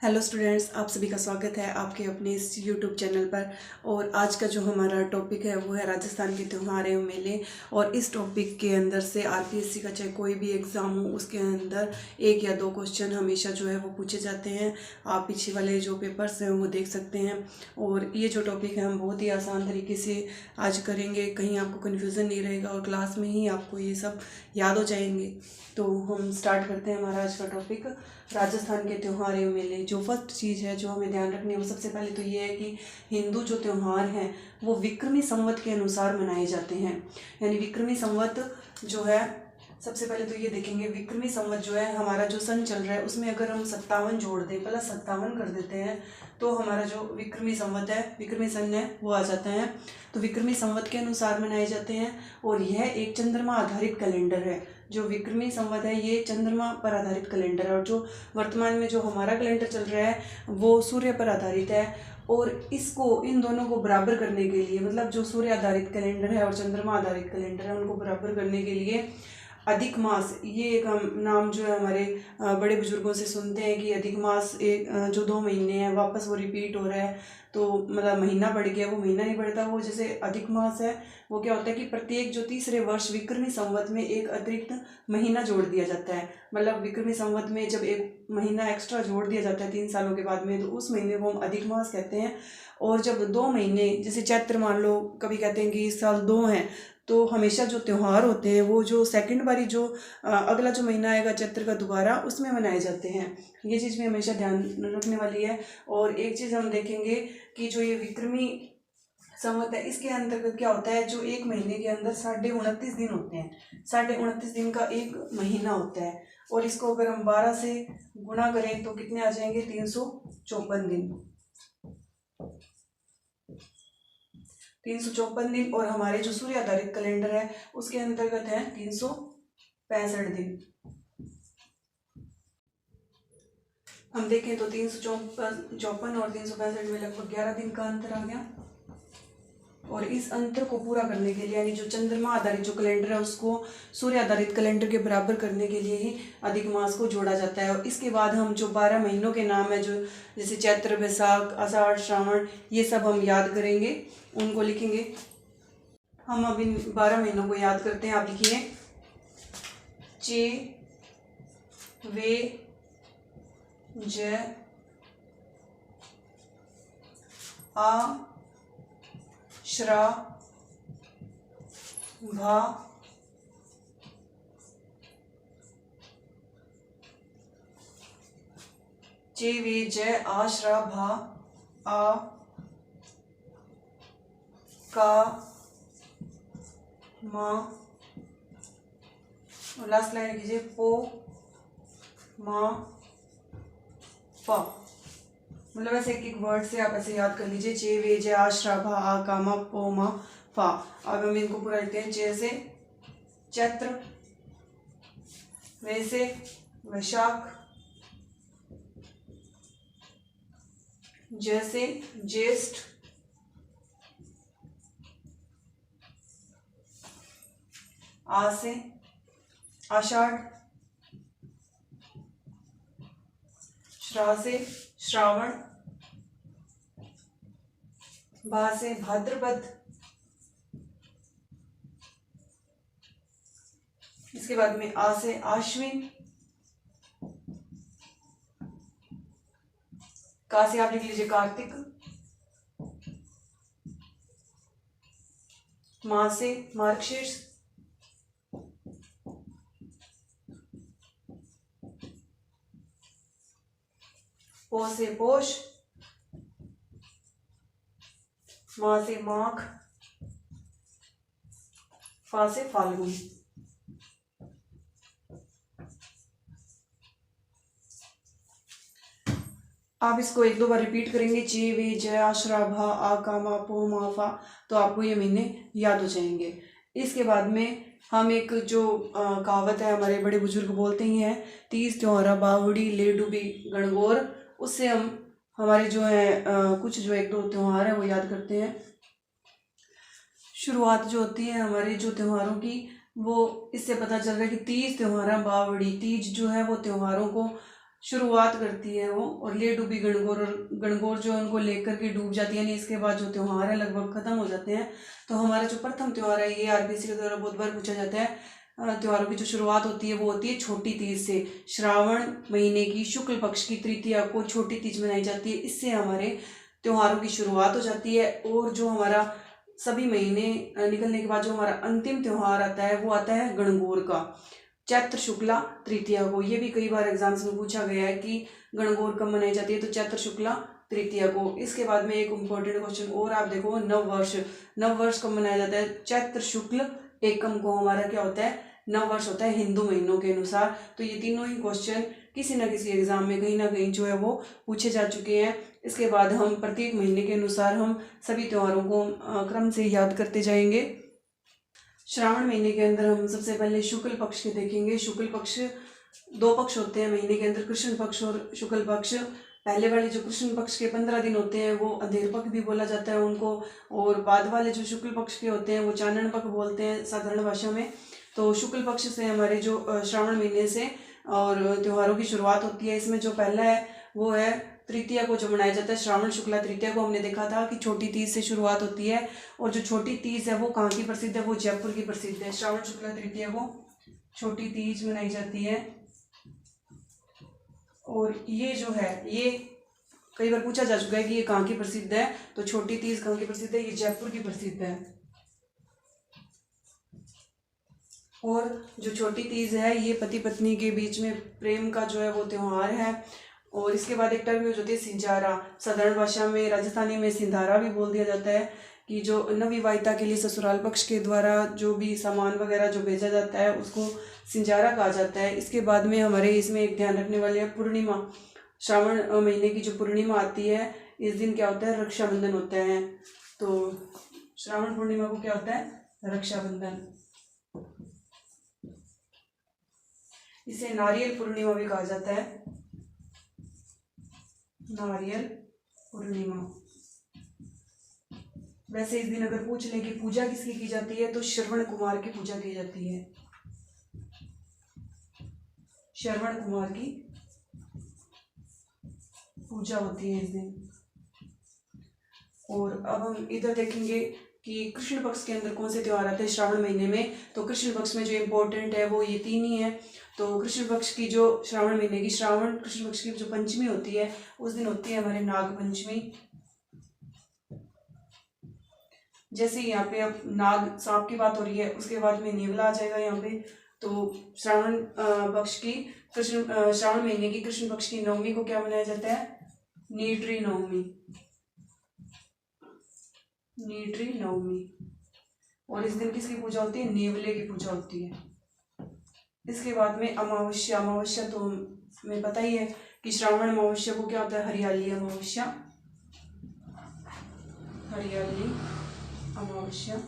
Hello students, आप सभी का स्वागत है आपके अपने इस यूट्यूब चैनल पर। और आज का जो हमारा टॉपिक है वो है राजस्थान के त्यौहार एवं मेले। और इस टॉपिक के अंदर से आरपीएससी का चाहे कोई भी एग्ज़ाम हो उसके अंदर एक या दो क्वेश्चन हमेशा जो है वो पूछे जाते हैं। आप पीछे वाले जो पेपर्स हैं वो देख सकते हैं। और ये जो टॉपिक है हम बहुत ही आसान तरीके से आज करेंगे, कहीं आपको कन्फ्यूज़न नहीं रहेगा और क्लास में ही आपको ये सब याद हो जाएंगे। तो हम स्टार्ट करते हैं हमारा आज का टॉपिक, राजस्थान के त्यौहार एवं मेले। जो फर्स्ट चीज़ है जो हमें ध्यान रखनी है वो सबसे पहले तो ये है कि हिंदू जो त्यौहार हैं वो विक्रमी संवत के अनुसार मनाए जाते हैं। यानी विक्रमी संवत जो है, सबसे पहले तो ये देखेंगे विक्रमी संवत जो है हमारा जो सन चल रहा है उसमें अगर हम 57 जोड़ दें, प्लस 57 कर देते हैं तो हमारा जो विक्रमी संवत है, विक्रमी सन है, वो आ जाता है। तो विक्रमी संवत के अनुसार मनाए जाते हैं। और यह एक चंद्रमा आधारित कैलेंडर है। जो विक्रमी संवत है ये चंद्रमा पर आधारित कैलेंडर है। और जो वर्तमान में जो हमारा कैलेंडर चल रहा है वो सूर्य पर आधारित है। और इसको, इन दोनों को बराबर करने के लिए, मतलब जो सूर्य आधारित कैलेंडर है और चंद्रमा आधारित कैलेंडर है उनको बराबर करने के लिए अधिक मास, ये एक हम नाम जो है हमारे बड़े बुजुर्गों से सुनते हैं कि अधिक मास एक जो 2 महीने हैं वापस वो रिपीट हो रहा है। तो मतलब महीना बढ़ गया, वो महीना नहीं बढ़ता। वो जैसे अधिक मास है वो क्या होता है कि प्रत्येक जो तीसरे वर्ष विक्रमी संवत में एक अतिरिक्त महीना जोड़ दिया जाता है। मतलब विक्रमी संवत में जब एक महीना एक्स्ट्रा जोड़ दिया जाता है 3 सालों के बाद में, तो उस महीने को हम अधिक मास कहते हैं। और जब 2 महीने, जैसे चैत्र मान लो, कभी कहते हैं कि इस साल 2 हैं, तो हमेशा जो त्यौहार होते हैं वो जो सेकंड बारी जो अगला जो महीना आएगा चैत्र का दोबारा, उसमें मनाए जाते हैं। ये चीज़ में हमेशा ध्यान रखने वाली है। और एक चीज़ हम देखेंगे कि जो ये विक्रमी संवत है इसके अंतर्गत क्या होता है, जो एक महीने के अंदर 29.5 दिन होते हैं। 29.5 दिन का एक महीना होता है। और इसको अगर हम 12 से गुणा करें तो कितने आ जाएंगे, 354 दिन। 354 दिन। और हमारे जो सूर्य आधारित कैलेंडर है उसके अंतर्गत है 365 दिन। हम देखें तो 354 और 365 में लगभग 11 दिन का अंतर आ गया। और इस अंतर को पूरा करने के लिए, यानी जो चंद्रमा आधारित जो कैलेंडर है उसको सूर्य आधारित कैलेंडर के बराबर करने के लिए ही अधिक मास को जोड़ा जाता है। और इसके बाद हम जो 12 महीनों के नाम है, जो जैसे चैत्र, बैसाख, आषाढ़, श्रावण, ये सब हम याद करेंगे, उनको लिखेंगे। हम अब इन 12 महीनों को याद करते हैं। आप लिखिए चे, वे, जय, आ, श्रा, भा, चे, वे, जय, आ, श्रा, भा, आ, का, मा, और लास्ट लाइन कीजिए पो, मा, फा। मतलब ऐसे एक एक वर्ड से आप ऐसे याद कर लीजिए, चे, वे, जय, आ, श्रा, भा, आ, का, मा, पो, मा, फा। अब हम इनको पूरा लिखते हैं। चे से चैत्र, वे से वैशाख, जय से ज्येष्ठ, आ से आषाढ़, श्रा से श्रावण, भा से भाद्रपद, इसके बाद में आ से आश्विन, का से आप लिख लीजिए कार्तिक, मा से मार्गशीर्ष, पो से पोष, मा से माघ, फा से फाल्गुन। आप इसको एक दो बार रिपीट करेंगे, चे, वे, जय, आ, श्रा, भा, आ, का, मा, पो, मा, फा, तो आपको ये महीने याद हो जाएंगे। इसके बाद में हम एक जो कहावत है, हमारे बड़े बुजुर्ग बोलते ही हैं, तीज त्योहारा बावड़ी ले डूबी गणगौर, उससे हम हमारे जो है कुछ जो एक दो त्यौहार है वो याद करते हैं। शुरुआत जो होती है हमारे जो त्योहारों की, वो इससे पता चल रहा है कि तीज त्योहारा बावड़ी, तीज जो है वो त्योहारों को शुरुआत करती है वो, और ले डूबी गणगौर, और गणगौर जो उनको लेकर के डूब जाती है, यानी इसके बाद जो त्यौहार है लगभग खत्म हो जाते हैं। तो हमारा जो प्रथम त्यौहार है, ये आरबीसी के द्वारा बहुत बार पूछा जाता है। त्योहारों की जो शुरुआत होती है वो होती है छोटी तीज से। श्रावण महीने की शुक्ल पक्ष की तृतीया को छोटी तीज मनाई जाती है। इससे हमारे त्योहारों की शुरुआत हो जाती है, और जो हमारा सभी महीने निकलने के बाद जो हमारा अंतिम त्योहार आता है वो आता है गणगौर का, चैत्र शुक्ला तृतीया को। ये भी कई बार एग्जाम्स में पूछा गया है कि गणगौर कब मनाई जाती है, तो चैत्र शुक्ला तृतीया को। इसके बाद में एक इम्पोर्टेंट क्वेश्चन और आप देखो, नववर्ष। नववर्ष कब मनाया जाता है? चैत्र शुक्ल एकम को हमारा क्या होता है? नववर्ष होता है हिंदू महीनों के अनुसार। तो ये तीनों ही क्वेश्चन किसी न किसी एग्जाम में कहीं ना कहीं जो है वो पूछे जा चुके हैं। इसके बाद हम प्रत्येक महीने के अनुसार हम सभी त्योहारों को क्रम से याद करते जाएंगे। श्रावण महीने के अंदर हम सबसे पहले शुक्ल पक्ष के देखेंगे। शुक्ल पक्ष, दो पक्ष होते हैं महीने के अंदर, कृष्ण पक्ष और शुक्ल पक्ष। पहले वाले जो कृष्ण पक्ष के 15 दिन होते हैं वो अंधेर पक्ष भी बोला जाता है उनको, और बाद वाले जो शुक्ल पक्ष के होते हैं वो चानन पक्ष बोलते हैं साधारण भाषा में। तो शुक्ल पक्ष से हमारे जो श्रावण महीने से और त्योहारों की शुरुआत होती है। इसमें जो पहला है वो है तृतीया को जो मनाया जाता है, श्रावण शुक्ला तृतीया को। हमने देखा था कि छोटी तीज से शुरुआत होती है, और जो छोटी तीज है वो कहाँ की प्रसिद्ध है? वो जयपुर की प्रसिद्ध है। श्रावण शुक्ला तृतीया को छोटी तीज मनाई जाती है। और ये जो है, ये कई बार पूछा जा चुका है कि ये कहाँ की प्रसिद्ध है, तो छोटी तीज कहाँ की प्रसिद्ध है? ये जयपुर की प्रसिद्ध है। और जो छोटी तीज है ये पति पत्नी के बीच में प्रेम का जो है वो त्योहार है। और इसके बाद एक टर्म यूज होती है सिंजारा, साधारण भाषा में राजस्थानी में सिंधारा भी बोल दिया जाता है, कि जो नवविवाहिता के लिए ससुराल पक्ष के द्वारा जो भी सामान वगैरह जो भेजा जाता है उसको सिंजारा कहा जाता है। इसके बाद में हमारे इसमें एक ध्यान रखने वाले है पूर्णिमा। श्रावण महीने की जो पूर्णिमा आती है, इस दिन क्या होता है? रक्षाबंधन होता है। तो श्रावण पूर्णिमा को क्या होता है? रक्षाबंधन। इसे नारियल पूर्णिमा भी कहा जाता है, नारियल पूर्णिमा। वैसे इस दिन अगर पूछ ले कि पूजा किसकी की जाती है, तो श्रवण कुमार की पूजा की जाती है। श्रवण कुमार की पूजा होती है इस दिन। और अब हम इधर देखेंगे कि कृष्ण पक्ष के अंदर कौन से त्योहार आते हैं श्रावण महीने में। तो कृष्ण पक्ष में जो इम्पोर्टेंट है वो ये तीन ही है। तो कृष्ण पक्ष की जो श्रावण महीने की श्रावण कृष्ण पक्ष की जो पंचमी होती है उस दिन होती है हमारे नाग पंचमी। जैसे यहाँ पे अब नाग सांप की बात हो रही है, उसके बाद में नेवला आ जाएगा यहाँ पे। तो श्रावण पक्ष की श्रावण महीने की कृष्ण पक्ष की नवमी को क्या मनाया जाता है? नीटरी नवमी, नीटरी नवमी। और इस दिन किसकी पूजा होती है? नेवले की पूजा होती है। इसके बाद में अमावस्या। अमावस्या तो हमें पता ही है कि श्रावण अमावस्या को क्या होता है? हरियाली अमावस्या, हरियाली अमावस्या।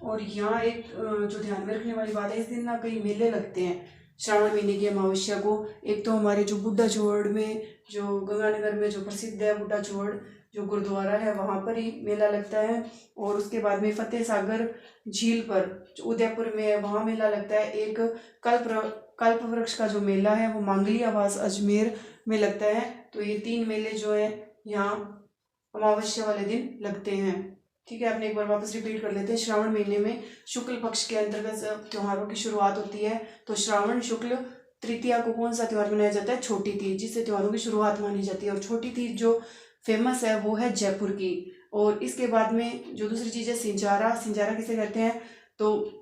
और यहाँ एक जो ध्यान में रखने वाली बात है, इस दिन ना कई मेले लगते हैं श्रावण महीने की अमावस्या को। एक तो हमारे जो बुड्ढा छोड़ में, जो गंगानगर में जो प्रसिद्ध है बुड्ढा छोड़ जो गुरुद्वारा है, वहाँ पर ही मेला लगता है। और उसके बाद में फतेह सागर झील पर जो उदयपुर में है वहाँ मेला लगता है। एक कल्प वृक्ष का जो मेला है वो मांगली आवास अजमेर में लगता है। तो ये तीन मेले जो है यहाँ अमावस्या वाले दिन लगते हैं। ठीक है, अपने एक बार वापस रिपीट कर लेते हैं। श्रावण महीने में शुक्ल पक्ष के अंतर्गत त्योहारों की शुरुआत होती है। तो श्रावण शुक्ल तृतीया को कौन सा त्योहार मनाया जाता है? छोटी तीज, जिससे त्योहारों की शुरुआत मानी जाती है। और छोटी तीज जो फेमस है वो है जयपुर की। और इसके बाद में जो दूसरी चीज़ है सिंजारा। सिंजारा किसे कहते हैं? तो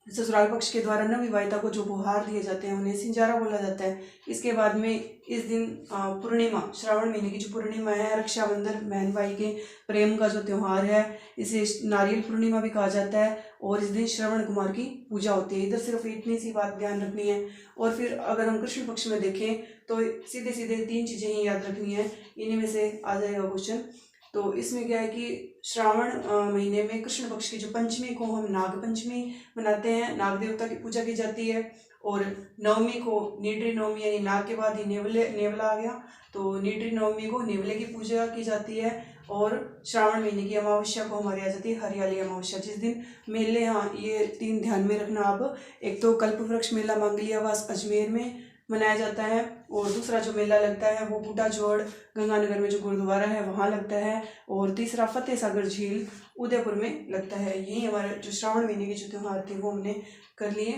ससुराल पक्ष के द्वारा नवविवाहिता को जो उपहार दिए जाते हैं उन्हें सिंजारा बोला जाता है। इसके बाद में इस दिन पूर्णिमा, श्रावण महीने की जो पूर्णिमा है, रक्षाबंधन, बहन भाई के प्रेम का जो त्यौहार है, इसे नारियल पूर्णिमा भी कहा जाता है। और इस दिन श्रवण कुमार की पूजा होती है। इधर सिर्फ इतनी सी बात ध्यान रखनी है। और फिर अगर हम कृष्ण पक्ष में देखें तो सीधे सीधे तीन चीज़ें ही याद रखनी है, इन्हीं में से आ जाएगा क्वेश्चन। तो इसमें क्या है कि श्रावण महीने में कृष्ण पक्ष की जो पंचमी को हम नाग पंचमी मनाते हैं, नाग देवता की पूजा की जाती है। और नवमी को नीडरी नवमी यानी नाग के बाद ही नेवला आ गया, तो नीडरी नवमी को नेवले की पूजा की जाती है। और श्रावण महीने की अमावस्या को हमारी आ जाती है हरियाली अमावस्या, जिस दिन मेले, हाँ ये 3 ध्यान में रखना आप। एक तो कल्प वृक्ष मेला मांगलियावास अजमेर में मनाया जाता है, और दूसरा जो मेला लगता है वो बूढ़ा जोड़ गंगानगर में जो गुरुद्वारा है वहाँ लगता है, और तीसरा फतेह सागर झील उदयपुर में लगता है। यही हमारे जो श्रावण महीने के जो त्यौहार थे वो हमने कर लिए।